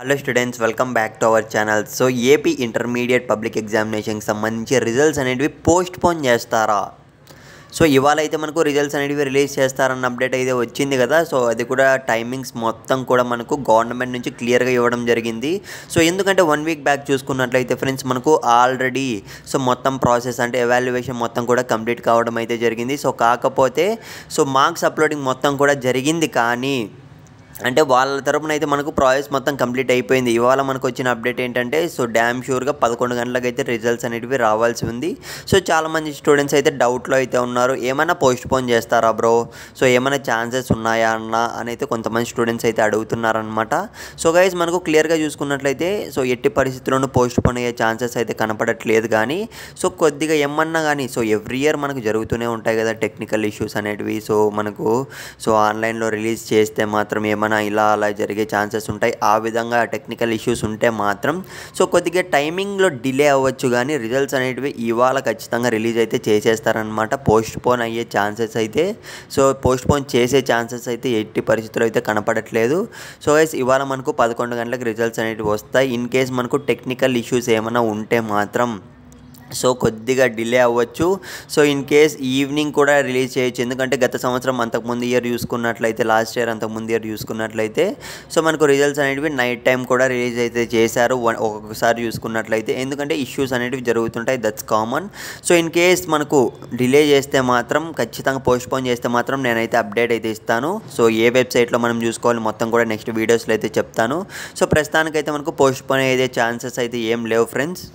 Hello students, welcome back to our channel. So AP intermediate public ఎగ్జామినేషన్కి సంబంధించి results అనేటివి post phone చేస్తారా? So ఇవాళ అయితే మనకు రిజల్ట్స్ అనేటివి రిలీజ్ చేస్తారన్న అప్డేట్ అయితే వచ్చింది కదా. సో అది కూడా టైమింగ్స్ మొత్తం కూడా మనకు గవర్నమెంట్ నుంచి క్లియర్గా ఇవ్వడం జరిగింది. సో ఎందుకంటే 1 వీక్ బ్యాక్ చూసుకున్నట్లయితే ఫ్రెండ్స్, మనకు ఆల్రెడీ సో మొత్తం ప్రాసెస్ అంటే ఎవాల్యుయేషన్ మొత్తం కూడా కంప్లీట్ కావడం అయితే జరిగింది. సో కాకపోతే సో మార్క్స్ అప్లోడింగ్ మొత్తం కూడా జరిగింది, కానీ అంటే వాళ్ళ తరపున అయితే మనకు ప్రాసెస్ మొత్తం కంప్లీట్ అయిపోయింది. ఇవాళ మనకు వచ్చిన అప్డేట్ ఏంటంటే, సో డ్యామ్ షూర్గా 11 గంటలకు అయితే రిజల్ట్స్ అనేటివి రావాల్సి ఉంది. సో చాలామంది స్టూడెంట్స్ అయితే డౌట్లో అయితే ఉన్నారు, ఏమైనా పోస్ట్ పోన్ చేస్తారా బ్రో, సో ఏమైనా ఛాన్సెస్ ఉన్నాయా అని అయితే కొంతమంది స్టూడెంట్స్ అయితే అడుగుతున్నారనమాట. సో గైస్, మనకు క్లియర్గా చూసుకున్నట్లయితే సో ఎట్టి పరిస్థితుల్లోనూ పోస్ట్ పోన్ అయ్యే ఛాన్సెస్ అయితే కనపడట్లేదు. కానీ సో కొద్దిగా ఏమన్నా కానీ సో ఎవ్రీ ఇయర్ మనకు జరుగుతూనే ఉంటాయి కదా టెక్నికల్ ఇష్యూస్ అనేటివి. సో మనకు సో ఆన్లైన్లో రిలీజ్ చేస్తే మాత్రం ఏమైనా ఇలా అలా జరిగే ఛాన్సెస్ ఉంటాయి. ఆ విధంగా టెక్నికల్ ఇష్యూస్ ఉంటే మాత్రం సో కొద్దిగా టైమింగ్లో డిలే అవ్వచ్చు, కానీ రిజల్ట్స్ అనేటివి ఇవాళ ఖచ్చితంగా రిలీజ్ అయితే చేసేస్తారనమాట. పోస్ట్ పోన్ అయ్యే ఛాన్సెస్ అయితే సో పోస్ట్ పోన్ చేసే ఛాన్సెస్ అయితే ఎట్టి పరిస్థితుల్లో అయితే కనపడట్లేదు. సో గైస్, ఇవాళ మనకు 11 గంటలకు రిజల్ట్స్ అనేటివి వస్తాయి. ఇన్ కేస్ మనకు టెక్నికల్ ఇష్యూస్ ఏమైనా ఉంటే మాత్రం సో కొద్దిగా డిలే అవ్వచ్చు. సో ఇన్ కేస్ ఈవినింగ్ కూడా రిలీజ్ చేయొచ్చు, ఎందుకంటే గత సంవత్సరం అంతకుముందు ఇయర్ చూసుకున్నట్లయితే, లాస్ట్ ఇయర్ అంతకుముందు ఇయర్ చూసుకున్నట్లయితే సో మనకు రిజల్ట్స్ అనేటివి నైట్ టైం కూడా రిలీజ్ అయితే చేశారు ఒక్కొక్కసారి చూసుకున్నట్లయితే, ఎందుకంటే ఇష్యూస్ అనేటివి జరుగుతుంటాయి, that's common. So in case మనకు డిలే చేస్తే మాత్రం ఖచ్చితంగా పోస్ట్ పోన్ చేస్తే మాత్రం నేనైతే అప్డేట్ అయితే ఇస్తాను. సో ఏ వెబ్సైట్లో మనం చూసుకోవాలి మొత్తం కూడా నెక్స్ట్ వీడియోస్లో అయితే చెప్తాను. సో ప్రస్తుతానికైతే మనకు పోస్ట్ పోన్ అయ్యే ఛాన్సెస్ అయితే ఏం లేవు ఫ్రెండ్స్.